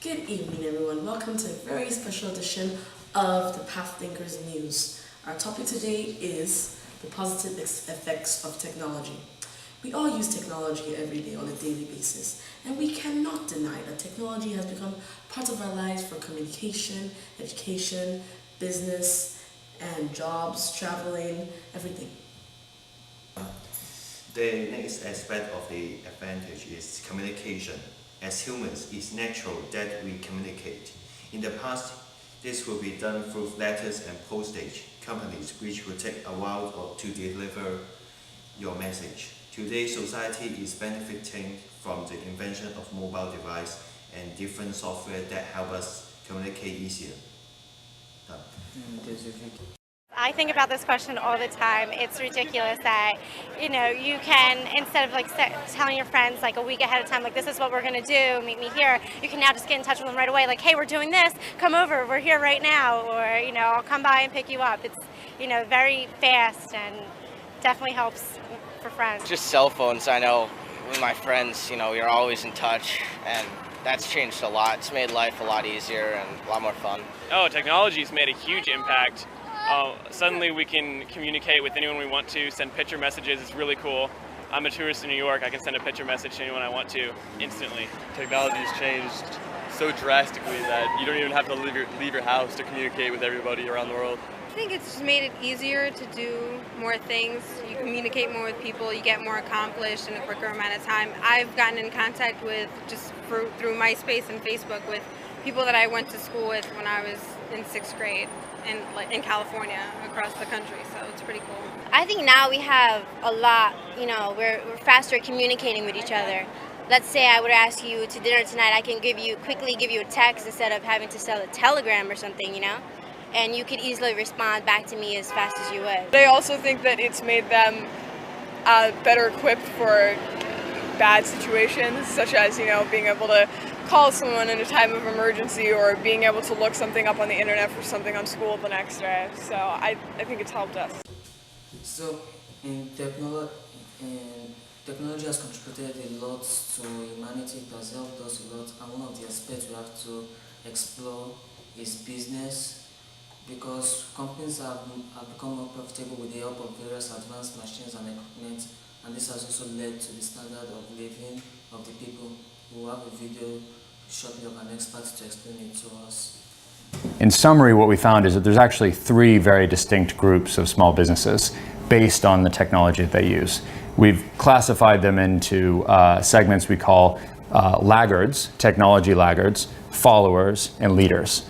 Good evening, everyone. Welcome to a very special edition of the Path Thinkers News. Our topic today is the positive effects of technology. We all use technology every day on a daily basis, and we cannot deny that technology has become part of our lives for communication, education, business, and jobs, traveling, everything. The next aspect of the advantage is communication. As humans, it's natural that we communicate. In the past, this will be done through letters and postage companies, which will take a while to deliver your message. Today, society is benefiting from the invention of mobile devices and different software that help us communicate easier. I think about this question all the time. It's ridiculous that, you can, instead of telling your friends a week ahead of time, this is what we're going to do, meet me here, you can now just get in touch with them right away, hey, we're doing this, come over, we're here right now, or, I'll come by and pick you up. It's, very fast and definitely helps for friends. Just cell phones. I know with my friends, you're always in touch, and that's changed a lot. It's made life a lot easier and a lot more fun. Oh, technology's made a huge impact. Suddenly we can communicate with anyone we want to, send picture messages. It's really cool. I'm a tourist in New York. I can send a picture message to anyone I want to instantly. Technology has changed so drastically that you don't even have to leave your house to communicate with everybody around the world. I think it's just made it easier to do more things. You communicate more with people, you get more accomplished in a quicker amount of time. I've gotten in contact with, just through MySpace and Facebook, with people that I went to school with when I was in 6th grade in California, across the country, so it's pretty cool. I think now we have a lot, we're faster at communicating with each other. Let's say I would ask you to dinner tonight, I can quickly give you a text instead of having to send a telegram or something, and you could easily respond back to me as fast as you would. I also think that it's made them better equipped for bad situations, such as, being able to call someone in a time of emergency or being able to look something up on the internet for something on school the next day. So I think it's helped us. So technology has contributed a lot to humanity. It has helped us a lot, and one of the aspects we have to explore is business, because companies have become more profitable with the help of various advanced machines and equipment, and this has also led to the standard of living of the people. We'll have a video shortly of an expert to explain it to us. In summary, what we found is that there's actually 3 very distinct groups of small businesses based on the technology that they use. We've classified them into segments we call laggards, technology laggards, followers, and leaders.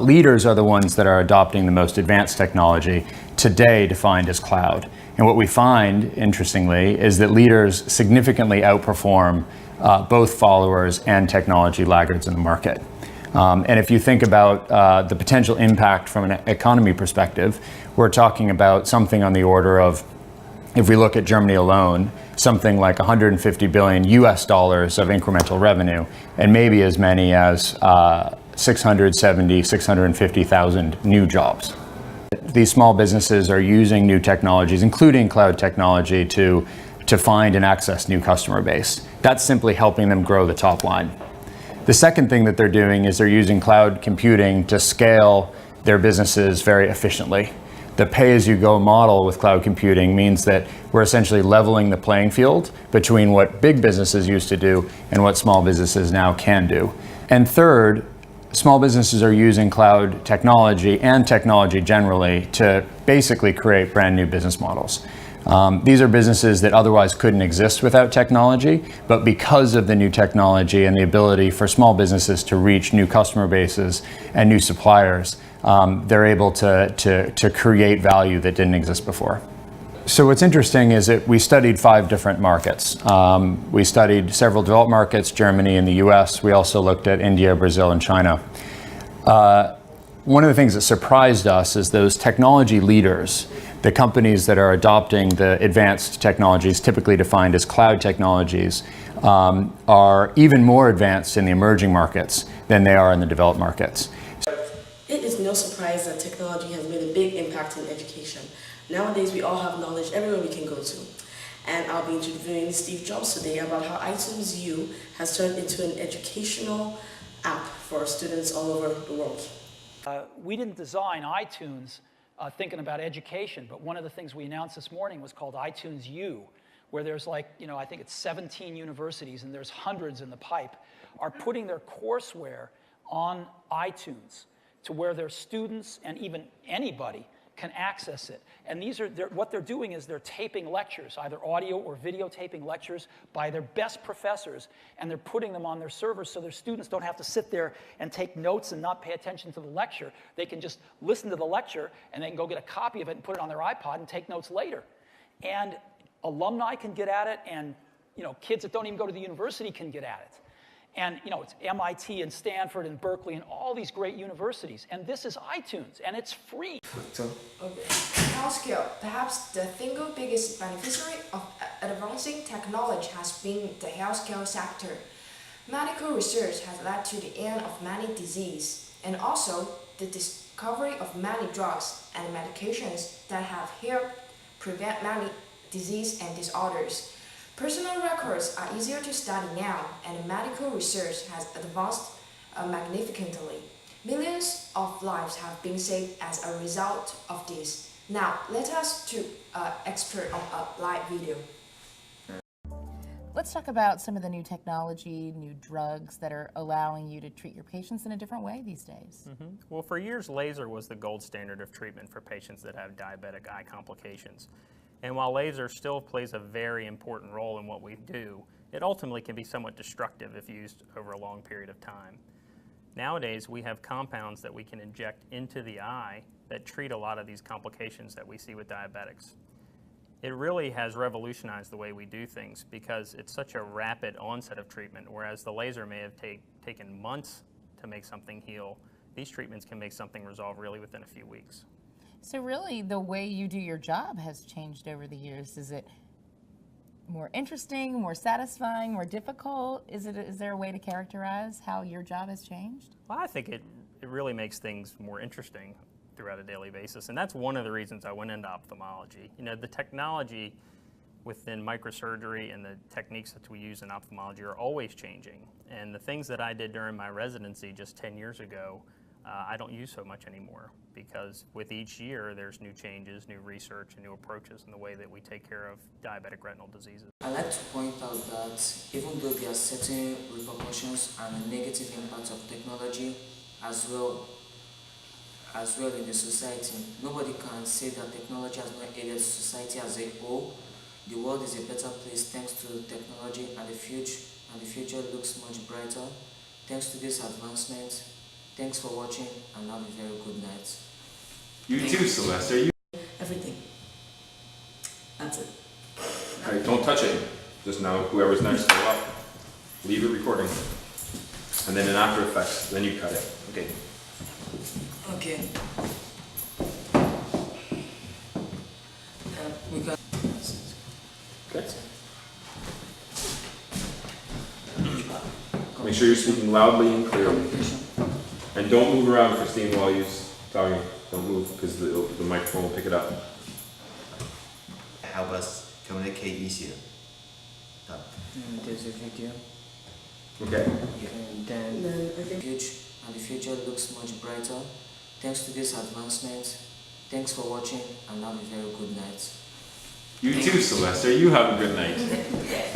Leaders are the ones that are adopting the most advanced technology, today defined as cloud. And what we find, interestingly, is that leaders significantly outperform both followers and technology laggards in the market. And if you think about the potential impact from an economy perspective, we're talking about something on the order of, if we look at Germany alone, something like $150 billion US of incremental revenue, and maybe as many as 650,000 new jobs. These small businesses are using new technologies, including cloud technology, to find and access new customer base. That's simply helping them grow the top line. The second thing that they're doing is they're using cloud computing to scale their businesses very efficiently. The pay-as-you-go model with cloud computing means that we're essentially leveling the playing field between what big businesses used to do and what small businesses now can do. And third, small businesses are using cloud technology and technology generally to basically create brand new business models. These are businesses that otherwise couldn't exist without technology, but because of the new technology and the ability for small businesses to reach new customer bases and new suppliers, they're able to create value that didn't exist before. So what's interesting is that we studied 5 different markets. We studied several developed markets, Germany and the US. We also looked at India, Brazil, and China. One of the things that surprised us is those technology leaders, the companies that are adopting the advanced technologies, typically defined as cloud technologies, are even more advanced in the emerging markets than they are in the developed markets. It is no surprise that technology has made a big impact in education. Nowadays, we all have knowledge everywhere we can go to. And I'll be interviewing Steve Jobs today about how iTunes U has turned into an educational app for students all over the world. We didn't design iTunes thinking about education, but one of the things we announced this morning was called iTunes U, where there's like, I think it's 17 universities and there's hundreds in the pipe, are putting their courseware on iTunes to where their students and even anybody can access it. And what they're doing is they're taping lectures, either audio or videotaping lectures by their best professors, and they're putting them on their servers so their students don't have to sit there and take notes and not pay attention to the lecture. They can just listen to the lecture and they can go get a copy of it and put it on their iPod and take notes later. And alumni can get at it, and kids that don't even go to the university can get at it. And it's MIT and Stanford and Berkeley and all these great universities. And this is iTunes, and it's free. Okay. Healthcare, perhaps the single biggest beneficiary of advancing technology has been the healthcare sector. Medical research has led to the end of many diseases, and also the discovery of many drugs and medications that have helped prevent many diseases and disorders. Personal records are easier to study now, and medical research has advanced magnificently. Millions of lives have been saved as a result of this. Now, let us to expert on a live video. Let's talk about some of the new technology, new drugs that are allowing you to treat your patients in a different way these days. Well, for years, laser was the gold standard of treatment for patients that have diabetic eye complications. And while laser still plays a very important role in what we do, it ultimately can be somewhat destructive if used over a long period of time. Nowadays, we have compounds that we can inject into the eye that treat a lot of these complications that we see with diabetics. It really has revolutionized the way we do things because it's such a rapid onset of treatment, whereas the laser may have taken months to make something heal. These treatments can make something resolve really within a few weeks. So really, the way you do your job has changed over the years. Is it more interesting, more satisfying, more difficult? Is there a way to characterize how your job has changed? Well, I think it really makes things more interesting throughout a daily basis, and that's one of the reasons I went into ophthalmology. The technology within microsurgery and the techniques that we use in ophthalmology are always changing, and the things that I did during my residency just 10 years ago, I don't use so much anymore, because with each year there's new changes, new research, and new approaches in the way that we take care of diabetic retinal diseases. I'd like to point out that even though there are certain repercussions and negative impacts of technology as well in the society, nobody can say that technology has not aided society as a whole. The world is a better place thanks to technology, and the future looks much brighter thanks to this advancement. Thanks for watching, and have a very good night. You too, Celeste. Everything. That's it. All right, don't touch it. Just now, whoever's next to up, leave it recording. And then in After Effects, then you cut it. Okay. Okay. We got. Okay. Make sure you're speaking loudly and clearly. And don't move around, Christine, while you're talking. Don't move, because the microphone will pick it up. Help us communicate easier. Done. There's a video. Okay. And then the future looks much brighter thanks to this advancement. Thanks for watching, and have a very good night. You too, Celeste. You have a good night.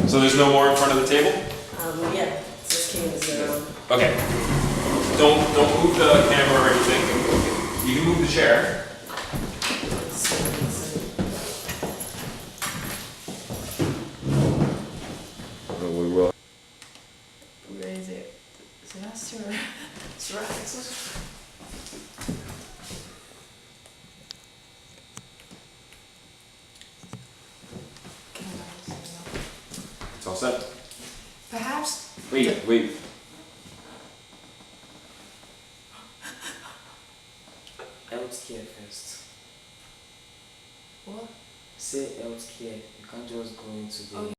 So there's no more in front of the table? Yeah. Just came as Okay. Don't move the camera or anything. You can move the chair. We will. Where is it? So that's right. It's all set. Perhaps. Wait. Healthcare first. What? Say healthcare. You can't just go into the.